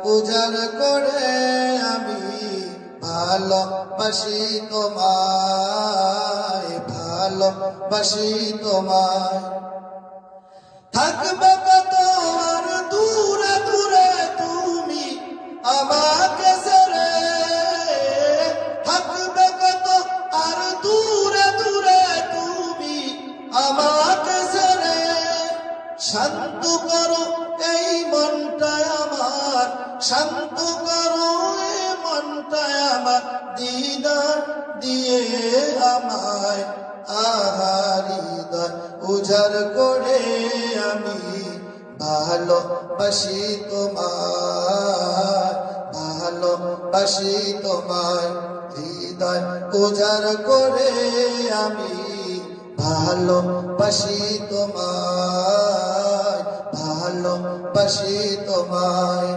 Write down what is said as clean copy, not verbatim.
উজাড় করে আমি ভালোবাসি তোমায়, ভালোবাসি তোমায়। থাকবে কত আর দূরে দূরে তুমি আমাকে ছেড়ে, থাকবে কত আর দূরে দূরে তুমি আমাকে ছেড়ে। শান্ত করো এই মনটায় আমার, শান্ত করো এই মনটায় আমার, দিদার দিয়ে আমায় হৃদয় উজাড় করে আমি ভালোবাসি তোমায়, ভালোবাসি তোমায়। হৃদয় উজাড় করে আমি ভালোবাসি তোমায়, ভালোবাসি তোমায়।